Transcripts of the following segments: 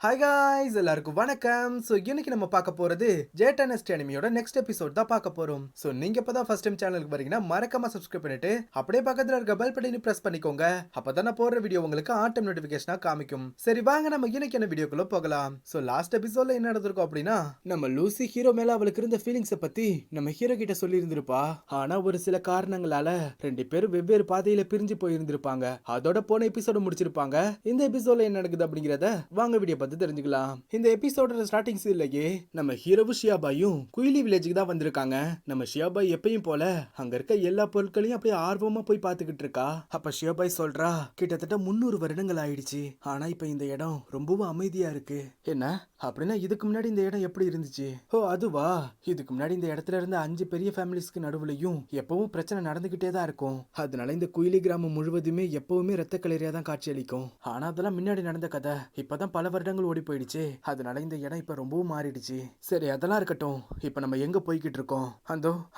Hi guys, எல்லாருக்கும் வணக்கம். So இன்னைக்கு நம்ம பார்க்க போறது ஜேட்டனஸ்ட் அனிமியோட நெக்ஸ்ட் எபிசோட் தான் பார்க்க போறோம். ஸோ நீங்க இப்பதான் ஃபர்ஸ்ட் டைம் சேனலுக்கு வரீங்கன்னா மறக்காம சப்ஸ்கிரைப் பண்ணிட்டு அப்படியே பக்கத்துல இருக்க பெல் பட்டனை பிரஸ் பண்ணிக்கோங்க. அப்பதான் நான் போடுற வீடியோ உங்களுக்கு ஆட்டம் நோட்டிபிகேஷனா காமிக்கும். சரி வாங்க நம்ம இன்னைக்கு என்ன வீடியோக்குள்ள போகலாம். ஸோ லாஸ்ட் எபிசோட்ல என்ன நடந்திருக்கும் அப்படின்னா, நம்ம லூசி ஹீரோ மேல அவளுக்கு இருந்த ஃபீலிங்ஸை பத்தி நம்ம ஹீரோ கிட்ட சொல்லி இருந்திருப்பா. ஆனா ஒரு சில காரணங்களால ரெண்டு பேரும் வெவ்வேறு பாதையில பிரிஞ்சு போயிருந்திருப்பாங்க. அதோட போன எபிசோட முடிச்சிருப்பாங்க. இந்த எபிசோட்ல என்ன நடக்குது அப்படிங்கறத வாங்க வீடியோ பார்த்து தெரிஞ்சுக்கலாம். இந்த எபிசோட ஸ்டார்டிங் சீன்லயே நம்ம ஹீரோவும் ஷியாபாயும் குயிலி வில்லேஜுக்கு தான் வந்திருக்காங்க. நம்ம ஷியாபாய் எப்பயும் போல அங்க இருக்க எல்லா பொருட்களையும் அப்படியே ஆர்வமா போய் பார்த்துக்கிட்டு இருக்கா. அப்ப ஷியாபாய் சொல்றா, கிட்டத்தட்ட 300 வருடங்கள் ஆயிடுச்சு, ஆனா இப்ப இந்த இடம் ரொம்பவும் அமைதியா இருக்கு. என்ன அப்படின்னா இதுக்கு முன்னாடி இந்த இடம் எப்படி இருந்துச்சு? ஓ அதுவா, இதுக்கு முன்னாடி இந்த இடத்துல இருந்த 5 பெரிய ஃபேமிலிஸ்க்கு நடுவுலையும் எப்பவும் பிரச்சனை நடந்துகிட்டே தான் இருக்கும். அதனால இந்த குயிலி கிராமம் முழுவதுமே எப்பவுமே ரத்த களரியா தான் காட்சி அளிக்கும். ஆனா அதெல்லாம் முன்னாடி நடந்த கதை. இப்பதான் பல வருடங்கள் ஓடி போயிடுச்சு. அதனால இந்த இடம் இப்ப ரொம்பவும் மாறிடுச்சு. சரி அதெல்லாம் இருக்கட்டும், இப்ப நம்ம எங்க போய்கிட்டு இருக்கோம்?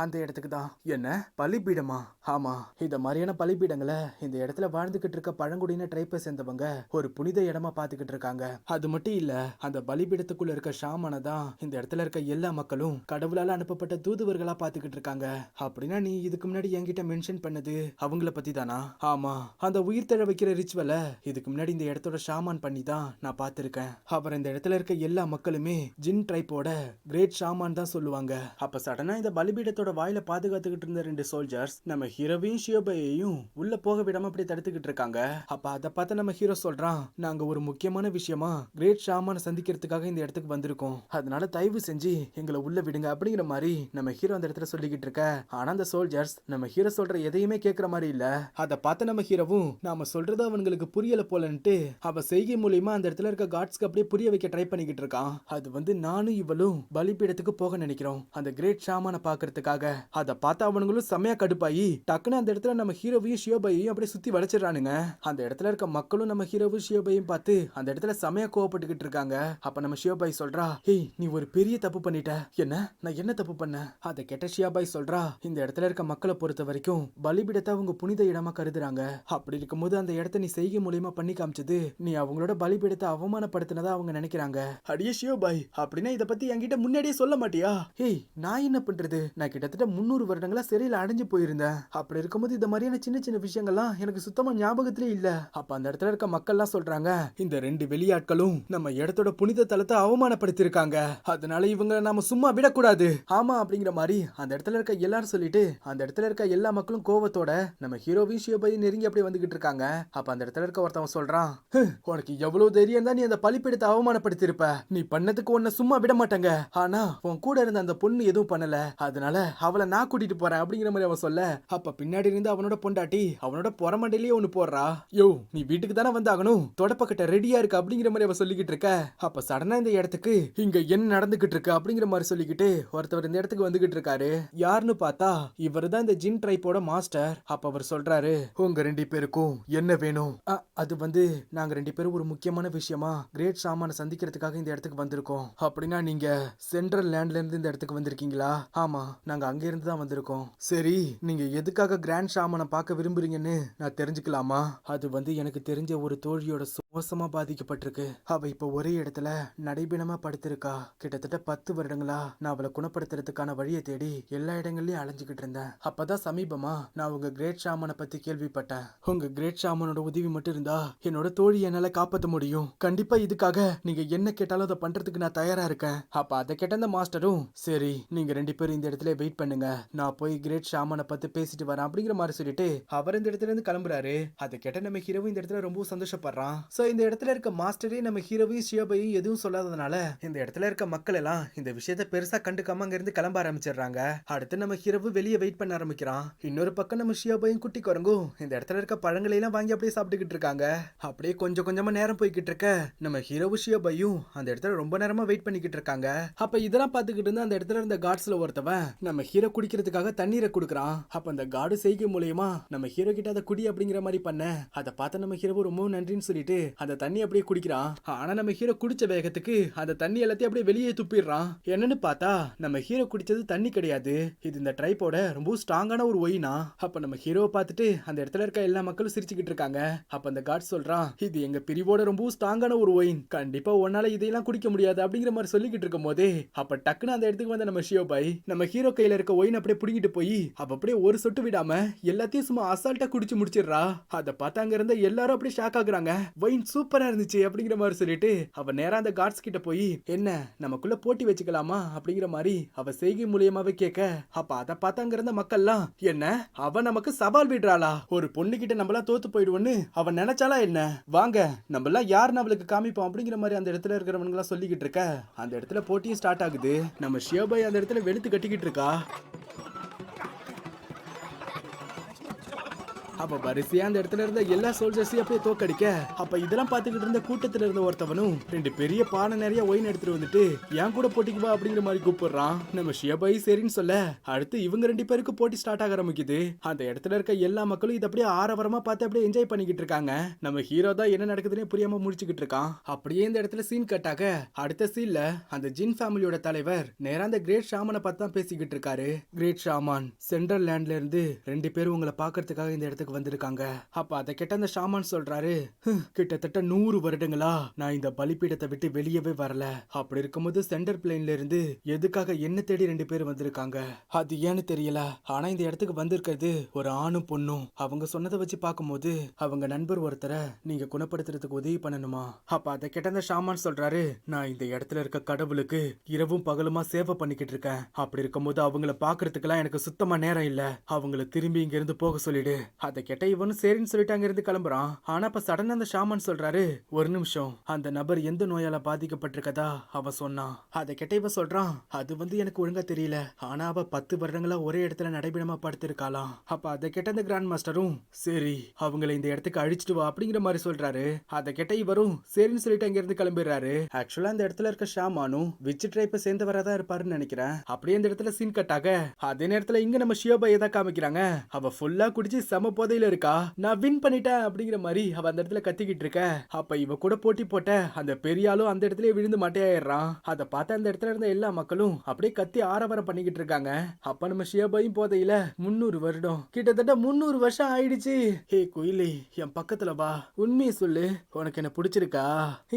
அந்த இடத்துக்கு தான். என்ன பலிபீடமா? ஆமா, இந்த மாதிரியான பலிபீடங்களை இந்த இடத்துல வாழ்ந்துகிட்டு இருக்க பழங்குடியின ட்ரைப்பை சேர்ந்தவங்க ஒரு புனித இடமா பாத்துக்கிட்டு இருக்காங்க. அது மட்டும் இல்ல, அந்த பலிபீடத்துக்குள்ள இருக்க ஷாமனை தான் இந்த இடத்துல இருக்க எல்லா மக்களும் கடவுளால அனுப்பப்பட்ட தூதுவர்களா பாத்துக்கிட்டு இருக்காங்க. அப்படின்னா நீ இதுக்கு முன்னாடி என்கிட்ட மென்ஷன் பண்ணது அவங்கள பத்தி தானா? ஆமா, அந்த உயிர் தழ வைக்கிற ரிச்சுவலை இதுக்கு முன்னாடி இந்த இடத்தோட ஷாமான் பண்ணி தான் நான் பார்த்திருக்கேன். அவர் இந்த இடத்துல இருக்க எல்லா மக்களுமே ஜின் ட்ரைப்போட கிரேட் ஷாமான் தான் சொல்லுவாங்க. அப்ப சடனா இந்த பலிபீடத்தோட வாயில பாதுகாத்துக்கிட்டு இருந்த 2 சோல்ஜர்ஸ் நம்ம ஹீரோவையும் ஷியோபையையும் உள்ள போக விடாம அப்படி தடுத்துக்கிட்டு இருக்காங்க. அப்ப அதை பார்த்து நம்ம ஹீரோ சொல்றான், நாங்க ஒரு முக்கியமான விஷயமா கிரேட் ஷாமான சந்திக்கிறதுக்காக இந்த இடத்துக்கு வந்திருக்கோம், அதனால தயவு செஞ்சு எங்களை உள்ள விடுங்க அப்படிங்கிற மாதிரி நம்ம ஹீரோ அந்த இடத்துல சொல்லிக்கிட்டு இருக்க. ஆனா அந்த சோல்ஜர்ஸ் நம்ம ஹீரோ சொல்ற எதையுமே கேட்கற மாதிரி இல்ல. அதை பார்த்து நம்ம ஹீரோவும் நாம சொல்றது அவங்களுக்கு புரியல போலன்ட்டு அவ செய்கை மூலியமா அந்த இடத்துல இருக்க காட்ஸ்க்கு அப்படியே புரிய வைக்க ட்ரை பண்ணிக்கிட்டு இருக்கான். அது நானும் இவளும் பலிபீடத்துக்கு போக நினைக்கிறோம் அந்த கிரேட் ஷாமான பாக்குறதுக்காக. அதை பார்த்து அவனுங்களும் செமையா கடுப்பாயி டக்குன்னு அந்த இடத்துல நம்ம ஹீரோவையும் ஷியோபையும் அப்படியே சுத்தி வளைச்சிடறானுங்க. அந்த இடத்துல இருக்க மக்களும் நம்ம ஹீரோவும் ஷியோபையும் பார்த்து அந்த இடத்துல செமையா கோவப்பட்டுக்கிட்டு இருக்காங்க. அப்ப நம்ம ஷியோபாய் சொல்றா, ஹேய் நீ ஒரு பெரிய தப்பு பண்ணிட்ட. என்ன? நான் என்ன தப்பு பண்ண? அதை கேட்ட ஷியோபாய் சொல்றா, இந்த இடத்துல இருக்க மக்களை பொறுத்த வரைக்கும் பலிபீடத்தை அவங்க புனித இடமா கருதுறாங்க. அப்படி இருக்கும்போது அந்த இடத்த நீ செய்கை மூலியமா பண்ணி காமிச்சது நீ அவங்களோட பலிபீடத்தை அவமானப்படுத்தினதா அவங்க நினைக்கிறாங்க. அடியே ஷியோபாய், அப்படின்னா இத பத்தி என்கிட்ட முன்னாடியே சொல்ல மாட்டியா? ஹேய் நான் என்ன பண்றது? நான் கிட்டத்தட்ட 300 வருடங்களா சிறையில் அடைஞ்சு போயிருந்தேன். அப்படி இருக்கும்போது இந்த மாதிரியான சின்ன சின்ன விஷயங்கள்லாம் எனக்கு சுத்தமா ஞாபகத்திலே இல்ல. அப்ப அந்த இடத்துல இருக்க மக்கள்லாம் சொல்றாங்க, இந்த 2 வெளியாட்களும் நம்ம இடத்தோட புனித தலத்தை அவமானப்படுத்திருக்காங்க, அதனால இவங்களை நாம சும்மா விடக்கூடாது. ஆமா அப்படிங்கிற மாதிரி அந்த இடத்துல இருக்க எல்லாரும் சொல்லிட்டு அந்த இடத்துல இருக்க எல்லா மக்களும் கோவத்தோட நம்ம ஹீரோவையும் ஷியோபாயும் நெருங்கி அப்படியே வந்துகிட்டு இருக்காங்க. அப்ப அந்த இடத்துல இருக்க ஒருத்தவன் சொல்றான், உனக்கு எவ்வளவு தைரியம் தான் நீ அந்த பலிப்பீடத்தை அவமானப்படுத்திருப்ப? நீ பண்ணதுக்கு உன்னை சும்மா விட மாட்டாங்க. ஆனா உன் கூட இருந்த அந்த பொண்ணு எதுவும் பண்ணல, அதனால அவளை நான் கூட்டிட்டு போறேன் அப்படிங்கிற மாதிரி அவன் சொல்ல, அப்ப பின்னாடி இருந்து அவனோட பொண்டாட்டி அவனோட பொறமண்டையிலேயே ஒண்ணு போடுறா, யோ நீ வீட்டுக்கு தானே வந்தாகணும், தொடப்பக்கட்ட ரெடியா இருக்கு அப்படிங்கிற மாதிரி அவன் சொல்லிக்கிட்டு இருக்க. அப்ப சடனா இந்த இடத்துக்கு இங்க என்ன நடந்துகிட்டு இருக்கு அப்படிங்கிற மாதிரி சொல்லிக்கிட்டு ஒருத்தவர் இந்த இடத்துக்கு வந்துகிட்டு இருக்காரு. யாருன்னு பார்த்தா இவர் தான் இந்த ஜின் ட்ரைப்போட மாஸ்டர். அப்ப அவர் சொல்றாரு, உங்க 2 பேருக்கும் என்ன வேணும்? அது நாங்க 2 பேரும் ஒரு முக்கியமான விஷயமா கிரேட் ஷாமான சந்திக்கிறதுக்காக இந்த இடத்துக்கு வந்திருக்கோம். அப்படின்னா நீங்க சென்ட்ரல் லேண்ட்ல இருந்து இந்த இடத்துக்கு வந்திருக்கீங்களா? ஆமா, நாங்க அங்க இருந்து தான் வந்திருக்கோம். சரி, நீங்க எதுக்காக கிராண்ட் ஷாமனை பார்க்க விரும்புறீங்கன்னு நான் தெரிஞ்சுக்கலாமா? அது எனக்கு தெரிஞ்ச ஒரு தோழியோட மோசமா பாதிக்கப்பட்டிருக்கு. அவ இப்ப ஒரே இடத்துல நடைபெணமா படுத்திருக்கா. கிட்டத்தட்ட 10 வருடங்களா நான் அவளை குணப்படுத்துறதுக்கான வழியை தேடி எல்லா இடங்கள்லயும் அலைஞ்சுக்கிட்டு இருந்தேன். அப்பதான் சமீபமா நான் உங்க கிரேட் ஷாமனை பத்தி கேள்விப்பட்டேன். உங்க கிரேட் ஷாமனோட உதவி மட்டும் இருந்தா என்னோட தோழி என்னால காப்பாற்ற முடியும். கண்டிப்பா இதுக்காக நீங்க என்ன கேட்டாலும் அதை பண்றதுக்கு நான் தயாரா இருக்கேன். அப்ப அதை கேட்ட அந்த மாஸ்டரும், சரி நீங்க 2 பேரும் இந்த இடத்துல வெயிட் பண்ணுங்க, நான் போய் கிரேட் ஷாமனை பத்தி பேசிட்டு வரேன் அப்படிங்கிற மாதிரி சொல்லிட்டு அவர் இந்த இடத்துல இருந்து கிளம்புறாரு. அதை கேட்ட நம்ம ஹீரோவும் இந்த இடத்துல ரொம்ப சந்தோஷப்படுறான். சோ இந்த இடத்துல இருக்க மாஸ்டரே நம்ம ஹீரோவையும் ஷியோபையும் எதுவும் சொல்லாததுனால இந்த இடத்துல இருக்க மக்கள் எல்லாம் இந்த விஷயத்தை பெருசா கண்டுக்காம அங்க இருந்து கிளம்ப ஆரம்பிச்சிடுறாங்க. அடுத்து நம்ம ஹீரோவும் வெளியே வெயிட் பண்ண ஆரம்பிக்கிறான். இன்னொரு பக்கம் நம்ம ஷியோபையும் குட்டி குரங்கும் இந்த இடத்துல இருக்க பழங்களை எல்லாம் வாங்கி அப்படியே சாப்பிட்டுக்கிட்டு இருக்காங்க. அப்படியே கொஞ்சம் கொஞ்சமா நேரம் போய்கிட்டு இருக்க நம்ம ஹீரோவும் ஷியோபையும் அந்த இடத்துல ரொம்ப நேரமா வெயிட் பண்ணிக்கிட்டு இருக்காங்க. அப்ப இதெல்லாம் பாத்துக்கிட்டு இருந்து அந்த இடத்துல இருந்த கார்ட்ஸ்ல ஒருத்தவன் நம்ம ஹீரோ குடிக்கிறதுக்காக தண்ணீரை கொடுக்கறான். அப்ப அந்த கார்டு செய்கை மூலியமா நம்ம ஹீரோ கிட்ட அதை குடி அப்படிங்கிற மாதிரி பண்ண, அதை பார்த்து நம்ம ஹீரோ ரொம்ப நன்றின்னு சொல்லிட்டு அந்த தண்ணி அப்படியே குடிக்கிறான். ஆனா நம்ம ஹீரோ குடிச்ச வேகத்துக்கு அந்த தண்ணி எல்லாத்தையும் அப்படியே வெளியே துப்பிடுறான். என்னன்னு பார்த்தா நம்ம ஹீரோ குடிச்சது தண்ணி கிடையாது, இது இந்த ட்ரைப்போட ரொம்ப ஸ்ட்ராங்கான ஒரு ஒயினா. அப்ப நம்ம ஹீரோவை பார்த்துட்டு அந்த இடத்துல இருக்க எல்லா மக்களும் சிரிச்சுக்கிட்டு இருக்காங்க. அப்ப அந்த கார்ட் சொல்றான், இது எங்க பிரிவோட ரொம்ப ஸ்ட்ராங்கான ஒரு ஒயின், கண்டிப்பா உன்னால இதையெல்லாம் குடிக்க முடியாது அப்படிங்கிற மாதிரி சொல்லிக்கிட்டு இருக்கும் போதே அப்ப டக்குன்னு அந்த இடத்துக்கு வந்த நம்ம ஷியோபாய் நம்ம ஹீரோ கையில இருக்க ஒயின் அப்படியே புடிங்கிட்டு போய் அப்ப அப்படியே ஒரு சொட்டு விடாம எல்லாத்தையும் சும்மா அசால்ட்டா குடிச்சு முடிச்சிடுறா. அதை பார்த்து அங்க இருந்த எல்லாரும் அப்படியே ஷாக் ஆகுறாங்க. ஒயின் சூப்பரா இருந்துச்சு அப்படிங்கிற மாதிரி சொல்லிட்டு அவ நேரா அந்த கார்ட்ஸ் கிட்ட போய் என்ன நமக்குள்ள போட்டி வச்சுக்கலாமா அப்படிங்கிற மாதிரி அவ செய்கை மூலியமாவே கேட்க, அப்ப அதை பார்த்து அங்க இருந்த மக்கள்லாம் என்ன அவ நமக்கு சவால் விடுறாளா, ஒரு பொண்ணு கிட்ட நம்மளாம் தோத்து போயிடுவோன்னு அவன் நினைச்சாலா என்ன, வாங்க நம்மளாம் யாருன்னு அவளுக்கு காமிப்போம் அப்படிங்கிற மாதிரி அந்த இடத்துல இருக்கிறவங்க எல்லாம் சொல்லிக்கிட்டு இருக்க அந்த இடத்துல போட்டியும் ஸ்டார்ட் ஆகுது. நம்ம ஷியோபாய் அந்த இடத்துல வெளுத்து கட்டிக்கிட்டு இருக்கா. அப்ப வரிசையா அந்த இடத்துல இருந்த எல்லா சோல்ஜர்ஸையும் அப்படியே தோக்கடிக்க அப்ப இதெல்லாம் பாத்துக்கிட்டு இருந்த கூட்டத்துல இருந்த ஒருத்தவனும் ரெண்டு பெரிய பானை நிறைய ஒயின் எடுத்துட்டு வந்துட்டு என் கூட போட்டிக்கு வா அப்படிங்கிற மாதிரி கூப்பிடுறான். நம்ம ஷியோபாய் சரின்னு சொல்ல அடுத்து இவங்க ரெண்டு பேருக்கு போட்டி ஸ்டார்ட் ஆக ஆரம்பிக்குது. அந்த இடத்துல இருக்க எல்லா மக்களும் இதை அப்படியே ஆரவாரமா பார்த்து அப்படியே என்ஜாய் பண்ணிக்கிட்டு இருக்காங்க. நம்ம ஹீரோ தான் என்ன நடக்குதுன்னு புரியாம முடிச்சுக்கிட்டு இருக்கான். அப்படியே இந்த இடத்துல சீன் கட்டாக அடுத்த சீன்ல அந்த ஜின் ஃபேமிலியோட தலைவர் நேரா அந்த கிரேட் ஷாமனை பார்த்து தான் பேசிக்கிட்டு இருக்காரு. கிரேட் ஷாமான், சென்ட்ரல் லேண்ட்ல இருந்து ரெண்டு பேரும் உங்களை பாக்குறதுக்காக இந்த இடத்துக்கு வந்திருக்காங்க. அப்ப அதை கேட்ட அந்த ஷாமான் சொல்றாரு, கிட்டத்தட்ட 100 வருடங்களா நான் இந்த பலிபீடத்தை விட்டு வெளியவே வரல. அப்படி இருக்கும்போது சென்டர் பிளேன்ல இருந்து எதுக்காக என்ன தேடி ரெண்டு பேர் வந்திருக்காங்க, அது ஏன்னு தெரியல. ஆனா இந்த இடத்துக்கு வந்திருக்கிறது ஒரு ஆணும் பொண்ணும். அவங்க சொன்னதை வச்சு பார்க்கும்போது அவங்க நண்பர் ஒருத்தரை நீங்க குணப்படுத்துறதுக்கு உதவி பண்ணணுமா. அப்ப அதை கேட்ட அந்த ஷாமான் சொல்றாரு, நான் இந்த இடத்துல இருக்க கடவுளுக்கு இரவும் பகலுமா சேவை பண்ணிக்கிட்டு இருக்கேன். அப்படி இருக்கும்போது அவங்கள பாக்குறதுக்கெல்லாம் எனக்கு சுத்தமா நேரம் இல்ல. அவங்கள திரும்பி இங்க இருந்து போக சொல்லிடு. அதை கேட்ட இவனும் சரின்னு சொல்லிட்டு அங்க இருந்து கிளம்புறான். ஆனா அப்ப சடனா அந்த ஷாமான் சொல்றாரு, ஒரு நிமிஷம், அந்த நபர் எந்த நோயால பாதிக்கப்பட்டிருக்கதா அவ சொன்னான். அதை கேட்ட இவன் சொல்றான், அது எனக்கு ஒழுங்கா தெரியல. ஆனா அவ 10 வருடங்களா ஒரே இடத்துல நடைபெறமா படுத்திருக்காளாம். அப்ப அதை கேட்ட அந்த கிராண்ட் மாஸ்டரும் சரி அவங்களை இந்த இடத்துக்கு அழிச்சிட்டு வா அப்படிங்கிற மாதிரி சொல்றாரு. அதை கேட்ட இவரும் சரின்னு சொல்லிட்டு அங்க இருந்து கிளம்பிடுறாரு. ஆக்சுவலா அந்த இடத்துல இருக்க ஷாமானும் விச் ட்ரைப்பை சேர்ந்தவராதான் இருப்பாருன்னு நினைக்கிறேன். அப்படியே இந்த இடத்துல சீன் கட்டாக அதே நேரத்துல இங்க நம்ம ஷியோபாயை தான் காமிக்கிறாங்க. அவ ஃபுல்லா குடிச்சு சம போதையில இருக்கா. நான் வின் பண்ணிட்டேன் அப்படிங்கிற மாதிரி அவ அந்த இடத்துல கத்திக்கிட்டு இருக்க. அப்ப இவ கூட போட்டி போட்ட அந்த பெரியாலும் அந்த இடத்துல விழுந்து மட்டையாயிடுறான். அதை பார்த்து அந்த இடத்துல இருந்த எல்லா மக்களும் அப்படியே கத்தி ஆரவாரம் பண்ணிக்கிட்டு இருக்காங்க. அப்ப நம்ம ஷியோபாயும் போதையில 300 வருடம், கிட்டத்தட்ட 300 வருஷம் ஆயிடுச்சு. ஹே குயிலி, என் பக்கத்துல வா, உண்மையை சொல்லு, உனக்கு என்ன பிடிச்சிருக்கா,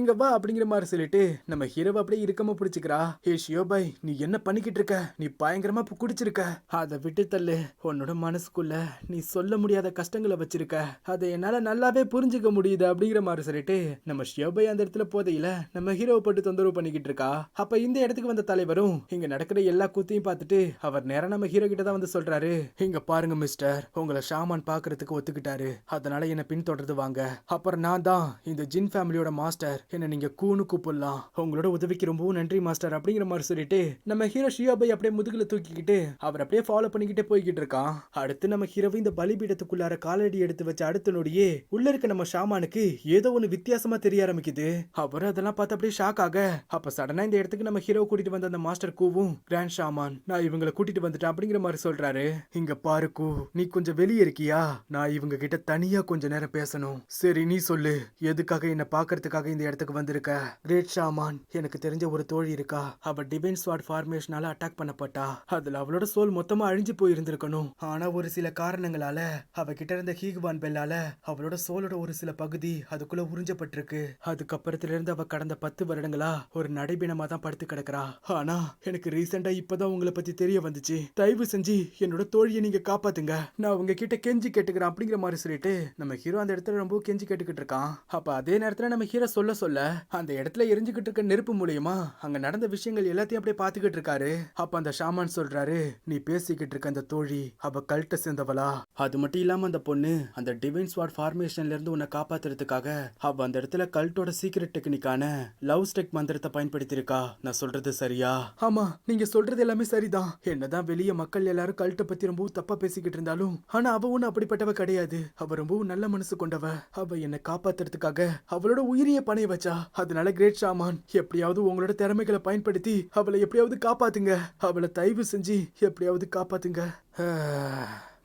இங்க வா அப்படிங்கிற மாதிரி சொல்லிட்டு நம்ம ஹீரோவை அப்படியே இருக்கமா பிடிச்சிக்கிறா. ஹே ஷியோபாய், நீ என்ன பண்ணிக்கிட்டு இருக்க, நீ பயங்கரமா குடிச்சிருக்க, அதை விட்டு தள்ளு. உன்னோட மனசுக்குள்ள நீ சொல்ல முடியாத கஷ்டங்களை வச்சிருக்க, அதை என்னால நல்லாவே புரிஞ்சுக்க முடியுது அப்படிங்கிற மாதிரி சொல்லிட்டு நம்ம ஷியோபாய் அந்த இடத்துல போதையில நம்ம ஹீரோவை போட்டு தொந்தரவு பண்ணிக்கிட்டு இருக்கா. அப்ப இந்த இடத்துக்கு வந்த தலைவரும் இங்க நடக்கிற எல்லா கூத்தையும் பார்த்துட்டு அவர் நேரம் நம்ம ஹீரோ கிட்ட தான் வந்து சொல்றாரு, இங்க பாருங்க மிஸ்டர், உங்களை ஷாமான் பாக்குறதுக்கு ஒத்துக்கிட்டாரு, அதனால என்ன பின்தொடர்ந்து வாங்க. அப்புறம் நான் தான் இந்த ஜின் ஃபேமிலியோட மாஸ்டர், என்ன நீங்க கூனு கூப்பிடலாம். உங்களோட உதவிக்கு ரொம்பவும் நன்றி மாஸ்டர் அப்படிங்கிற மாதிரி சொல்லிட்டு நம்ம ஹீரோ ஷியோபாய் அப்படியே முதுகுல தூக்கிக்கிட்டு அவர் அப்படியே ஃபாலோ பண்ணிக்கிட்டே போய்கிட்டு இருக்கான். அடுத்து நம்ம ஹீரோவை இந்த பலிபீடத்துக்குள்ளார காலடி எடுத்து வச்ச அடுத்த நொடியே உள்ள இருக்க நம்ம ஷாமானுக்கு ஏதோ ஒண்ணு வித்தியாசமா தெரிய ஆரம்பிக்குது. அவர் அதெல்லாம் பார்த்து அப்படியே ஷாக் ஆக அப்ப சடனா இந்த இடத்துக்கு நம்ம ஹீரோ கூட்டிட்டு வந்த அந்த மாஸ்டர் கூவும், கிராண்ட் ஷாமான், நான் இவங்களை கூட்டிட்டு வந்துட்டேன் அப்படிங்கிற மாதிரி சொல்றாரு. இங்க பாரு கூ, நீ கொஞ்சம் வெளியே இருக்கியா, நான் இவங்க கிட்ட தனியா கொஞ்ச நேரம் பேசணும். சரி நீ சொல்லு, எதுக்காக என்ன பாக்குறதுக்காக இந்த இடத்துக்கு வந்திருக்க. கிரேட் ஷாமான், எனக்கு தெரிஞ்ச ஒரு தோழி இருக்கா, அவ டிவைன் ஸ்வார்ட் ஃபார்மேஷனால அட்டாக் பண்ணப்பட்டா. அதுல அவளோட சோல் மொத்தமா அழிஞ்சு போயிருந்திருக்கணும். ஆனா ஒரு சில காரணங்களால அவ கிட்ட இருந்த ஹீகுவான் பெல்லால அவளோட சோலோட ஒரு சில பகுதி அதுக்குள்ள உறிஞ்சப்பட்டிருக்கு. அதுக்கப்புறத்துல இருந்து அவ கடந்த 10 வருடங்களா ஒரு நடைபீனமா தான் படுத்து கிடக்குறா. ஆனா எனக்கு ரீசெண்டா இப்பதான் உங்களை பத்தி தெரிய வந்துச்சு. தயவு செஞ்சு என்னோட தோழியை நீங்க காப்பாத்துங்க, நான் உங்க கிட்ட கெஞ்சி கேட்டுக்கிறேன் அப்படிங்கிற மாதிரி சொல்லிட்டு நம்ம ஹீரோ அந்த இடத்துல ரொம்ப கெஞ்சி கேட்டுக்கிட்டு இருக்கான். அப்ப அதே நேரத்துல நம்ம ஹீரோ சொல்ல அந்த இடத்துல எரிஞ்சுக்கிட்டு இருக்க நெருப்பு மூலியமா அங்க நடந்த விஷயங்கள் எல்லாத்தையும் அப்படியே பாத்துக்கிட்டு இருக்காரு. அப்ப அந்த ஷாமான் சொல்றாரு, நீ பேசிக்கிட்டு இருக்க அந்த தோழி அவ கல்ட்ட சேர்ந்தவளா, அது மட்டும் இல்லாம அந்த பொண்ணு அந்த டிவைன் ஸ்வார்ட் ஃபார்மேஷன்ல இருந்து உன்னை காப்பாத்துறதுக்காக அவ அந்த இடத்துல கல்ட்டோட சீக்ரெட் டெக்னிக்கான லவ் ஸ்டெக் மந்திரத்தை பயன்படுத்தி இருக்கா. நான் சொல்றது சரியா? ஆமா, நீங்க சொல்றது எல்லாமே சரிதான். என்னதான் வெளிய மக்கள் எல்லாரும் கல்ட்ட பத்தி ரொம்ப தப்பா பேசிக்கிட்டு இருந்தாலும் ஆனா அவ ஒண்ணு அப்படிப்பட்டவ கிடையாது. அவ ரொம்பவும் நல்ல மனசு கொண்டவ. அவ என்னை காப்பாத்துறதுக்காக அவளோட உயிரியை பணைய வச்சா. அதனால கிரேட் ஷாமான், எப்படியாவது உங்களோட திறமைகளை பயன்படுத்தி அவளை எப்படியாவது காப்பாத்துங்க. அவளை தயவு செஞ்சு எப்படியாவது காப்பாத்துங்க.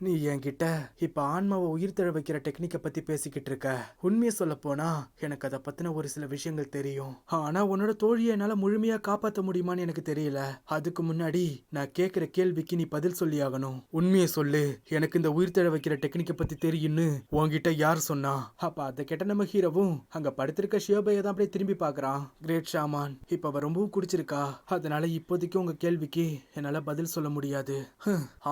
நீ என்கிட்ட இப்ப ஆன்மாவை உயிர் தழ வைக்கிற டெக்னிக்கை பத்தி பேசிக்கிட்டு இருக்க. உண்மையை சொல்ல போனா எனக்கு அதை பத்தின ஒரு சில விஷயங்கள் தெரியும். ஆனா உன்னோட தோழியை என்னால முழுமையா காப்பாற்ற முடியுமான்னு எனக்கு தெரியல. அதுக்கு முன்னாடி நான் கேட்கிற கேள்விக்கு நீ பதில் சொல்லி ஆகணும். உண்மையை சொல்லு, எனக்கு இந்த உயிர் தழ வைக்கிற டெக்னிக்கை பத்தி தெரியும்னு உன்கிட்ட யார் சொன்னா? அப்ப அதை கேட்ட நம்ம ஹீரோவும் அங்க படுத்திருக்க ஷியோபையை தான் அப்படியே திரும்பி பாக்குறான். கிரேட் ஷாமான், இப்ப அவ ரொம்பவும் குடிச்சிருக்கா. அதனால இப்போதைக்கு உங்க கேள்விக்கு என்னால பதில் சொல்ல முடியாது.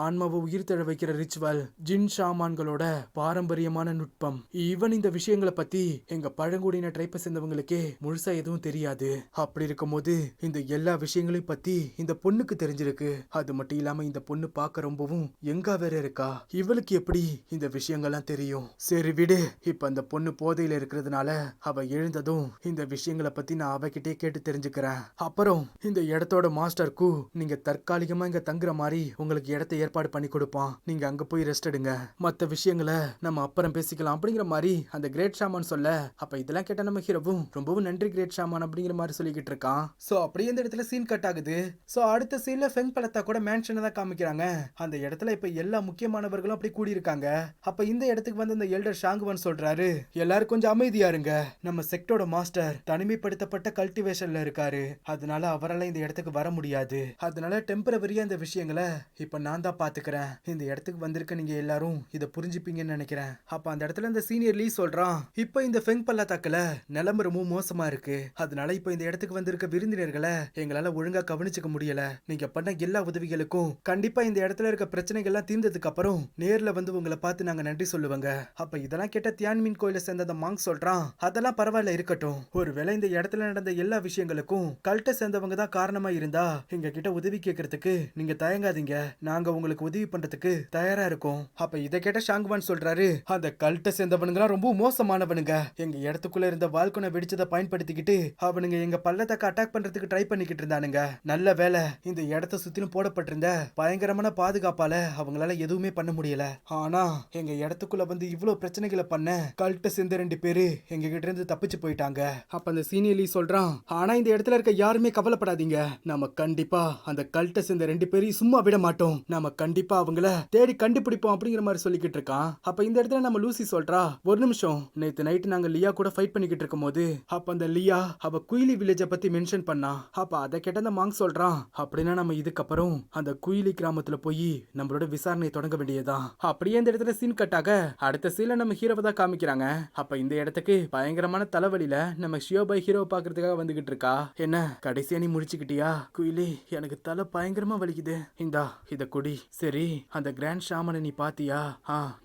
ஆன்மாவை உயிர் தழ வைக்கிற ரிச்சுவல் ஜின் ஷாமான்களோட பாரம்பரியமான நுட்பம். ஈவன் இந்த விஷயங்களை பத்தி எங்க பழங்குடியின ட்ரைப்பை சேர்ந்தவங்களுக்கே முழுசா எதுவும் தெரியாது. அப்படி இருக்கும்போது இந்த எல்லா விஷயங்களையும் பத்தி இந்த பொண்ணுக்கு தெரிஞ்சிருக்கு. அது மட்டும் இல்லாம இந்த பொண்ணு பார்க்க ரொம்பவும் எங்கா வேற இருக்கா. இவளுக்கு எப்படி இந்த விஷயங்கள்லாம் தெரியும்? சரி விடு, இப்ப அந்த பொண்ணு போதையில இருக்கிறதுனால அவ எழுந்ததும் இந்த விஷயங்களை பத்தி நான் அவகிட்டே கேட்டு தெரிஞ்சுக்கிறேன். அப்புறம் இந்த இடத்தோட மாஸ்டருக்கு நீங்க தற்காலிகமா இங்க தங்குற மாதிரி உங்களுக்கு இடத்தை ஏற்பாடு பண்ணி கொடுப்பான். நீங்க அங்க போய் ரெஸ்ட் எடுங்க. மத்த விஷயங்களை நம்ம அப்புறம் பேசிக்கலாம் அப்படிங்கிற மாதிரி அந்த கிரேட் ஷாமான் சொல்ல, அப்ப இதெல்லாம் கேட்ட நம்ம ஹீரோவும் ரொம்பவும் நன்றி கிரேட் ஷாமான் அப்படிங்கிற மாதிரி சொல்லிக்கிட்டு இருக்கான். சோ அப்படியே இந்த இடத்துல சீன் கட் ஆகுது. சோ அடுத்த சீன்ல ஃபெங் பலத்தா கூட மேன்ஷனை தான் காமிக்கிறாங்க. அந்த இடத்துல இப்ப எல்லா முக்கியமானவர்களும் அப்படி கூடி இருக்காங்க. அப்ப இந்த இடத்துக்கு வந்து இந்த எல்டர் ஷாங்குவன் சொல்றாரு, எல்லாரும் கொஞ்சம் அமைதியா இருங்க. நம்ம செக்டோட மாஸ்டர் தனிமைப்படுத்தப்பட்ட கல்டிவேஷன்ல இருக்காரு. அதனால அவரால் இந்த இடத்துக்கு வர முடியாது. அதனால டெம்பரவரியா இந்த விஷயங்களை இப்ப நான் தான் பாத்துக்கிறேன். இந்த இடத்துக்கு வந்திருக்க நீங்க எல்லாரும் இத புரிஞ்சுப்பீங்கன்னு நினைக்கிறேன். அப்ப அந்த இடத்துல இந்த சீனியர் லீ சொல்றான், இப்ப இந்த ஃபெங் பள்ளத்தாக்குல நிலைமை ரொம்ப மோசமா இருக்கு. அதனால இப்ப இந்த இடத்துக்கு வந்திருக்க விருந்தினர்களை எங்களால ஒழுங்கா கவனிச்சுக்க முடியல. நீங்க பண்ண எல்லா உதவிகளுக்கும் கண்டிப்பா இந்த இடத்துல இருக்க பிரச்சனைகள்லாம் தீர்ந்ததுக்கு அப்புறம் நேர்ல வந்து உங்களை பார்த்து நாங்க நன்றி சொல்லுவாங்க. அப்ப இதெல்லாம் கேட்ட தியான்மின் கோயில சேர்ந்த அந்த மாங்க் சொல்றான், அதெல்லாம் பரவாயில்ல இருக்கட்டும். ஒருவேளை இந்த இடத்துல நடந்த எல்லா விஷயங்களுக்கும் கல்ட்ட சேர்ந்தவங்க தான் காரணமா இருந்தா எங்க கிட்ட உதவி கேட்கறதுக்கு நீங்க தயங்காதீங்க. நாங்க உங்களுக்கு உதவி பண்றதுக்கு தயாரா இருக்கும். அப்ப இதை கேட்ட ஷாங்குவான் சொல்றாரு, அந்த கல்ட்ட சேர்ந்தவனுங்க ரொம்ப மோசமானவனுங்க. எங்க இடத்துக்குள்ள இருந்த வால்கோனை வெடிச்சதை பயன்படுத்திக்கிட்டு அவனுங்க எங்க பள்ளத்தாக்க அட்டாக் பண்றதுக்கு ட்ரை பண்ணிக்கிட்டு இருந்தானுங்க. நல்ல வேலை இந்த இடத்த சுத்திலும் போடப்பட்டிருந்த பயங்கரமான பாதுகாப்பால அவங்களால எதுவுமே பண்ண முடியல. ஆனா எங்க இடத்துக்குள்ள வந்து இவ்வளவு பிரச்சனைகளை பண்ண கல்ட்ட சேர்ந்த 2 பேரு எங்க கிட்ட இருந்து தப்பிச்சு போயிட்டாங்க. அப்ப அந்த சீனியர்லி சொல்றான், ஆனா இந்த இடத்துல இருக்க யாருமே கவலைப்படாதீங்க. நாம கண்டிப்பா அந்த கல்ட்ட சேர்ந்த 2 பேரையும் சும்மா விட மாட்டோம். நாம கண்டிப்பா அவங்கள தேடி கண்டுபிடிப்போம் அப்படிங்கிற மாதிரி சொல்லிக்கிட்டு இருக்கான். அப்ப இந்த இடத்துல நம்ம லூசி சொல்றா, ஒரு நிமிஷம், நேத்து நைட்டு நாங்க லியா கூட ஃபைட் பண்ணிக்கிட்டு இருக்கும் போது அப்ப அந்த லியா அவ குயிலி வில்லேஜ பத்தி மென்ஷன் பண்ணா. அப்ப அதை கேட்ட அந்த மாங்க் சொல்றான், அப்படின்னா நம்ம இதுக்கப்புறம் அந்த குயிலி கிராமத்துல போய் நம்மளோட விசாரணையை தொடங்க வேண்டியதுதான். அப்படியே இந்த இடத்துல சீன் கட்டாக அடுத்த சீன்ல நம்ம ஹீரோவை தான் காமிக்கிறாங்க. அப்ப இந்த இடத்துக்கு பயங்கரமான தலைவலியில நம்ம ஷியோபை ஹீரோ பாக்குறதுக்காக வந்துகிட்டு இருக்கா. என்ன கடைசியா நீ முடிச்சுக்கிட்டியா? குயிலி, எனக்கு தலை பயங்கரமா வலிக்குது. இந்தா இத குடி. சரி, அந்த கிராண்ட் ஷாமனை நீ பாத்தியா?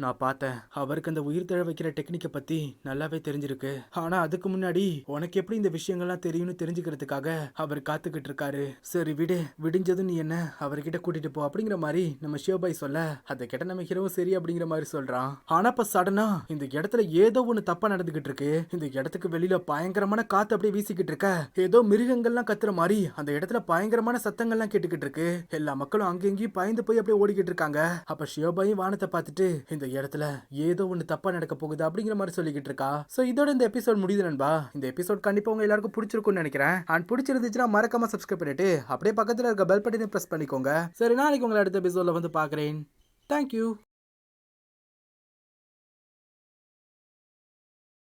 நான் பார்த்தேன். அவருக்கு அந்த உயிர் தழ வைக்கிற டெக்னிக்கை பத்தி நல்லாவே தெரிஞ்சிருக்கு. ஆனா அதுக்கு முன்னாடி உனக்கு எப்படி இந்த விஷயங்கள்லாம் தெரியும்னு தெரிஞ்சுக்கிறதுக்காக அவர் காத்துக்கிட்டு இருக்காரு. சரி விடு, விடிஞ்சதும் நீ என்ன அவர்கிட்ட கூட்டிட்டு போ அப்படிங்கிற மாதிரி நம்ம ஷியோபாய் சொல்ல, அதை கேட்ட நம்ம ஹீரோ சரி அப்படிங்கிற மாதிரி சொல்றான். ஆனா இப்ப சடனா இந்த இடத்துல ஏதோ ஒண்ணு தப்பா நடந்துகிட்டு இருக்கு. இந்த இடத்துக்கு வெளியில பயங்கரமான காத்து அப்படியே வீசிக்கிட்டு இருக்க. ஏதோ மிருகங்கள்லாம் கத்துற மாதிரி அந்த இடத்துல பயங்கரமான சத்தங்கள்லாம் கேட்டுக்கிட்டு இருக்கு. எல்லா மக்களும் அங்கெங்கேயும் பயந்து போய் அப்படியே ஓடிக்கிட்டு இருக்காங்க. அப்ப ஷியோபாயும் வானத்தை பார்த்துட்டு இந்த இடத்துல ஏதோ ஒண்ணு தப்பா நடக்க போகுது அப்படிங்கிற மாதிரி சொல்லிக்கிட்டு இருக்கா. சோ இதோட இந்த எபிசோட் முடியுது நண்பா. இந்த எபிசோட் கண்டிப்பா உங்க எல்லாருக்கும் பிடிச்சிருக்கும்னு நினைக்கிறேன். அண்ட் பிடிச்சிருந்துச்சுன்னா மறக்காம சப்ஸ்கிரைப் பண்ணிட்டு அப்படியே பக்கத்துல இருக்க பெல் பட்டனை பிரஸ் பண்ணிக்கோங்க. சரி, நாளைக்கு உங்களை அடுத்த எபிசோட்ல வந்து பாக்குறேன். தேங்க்யூ.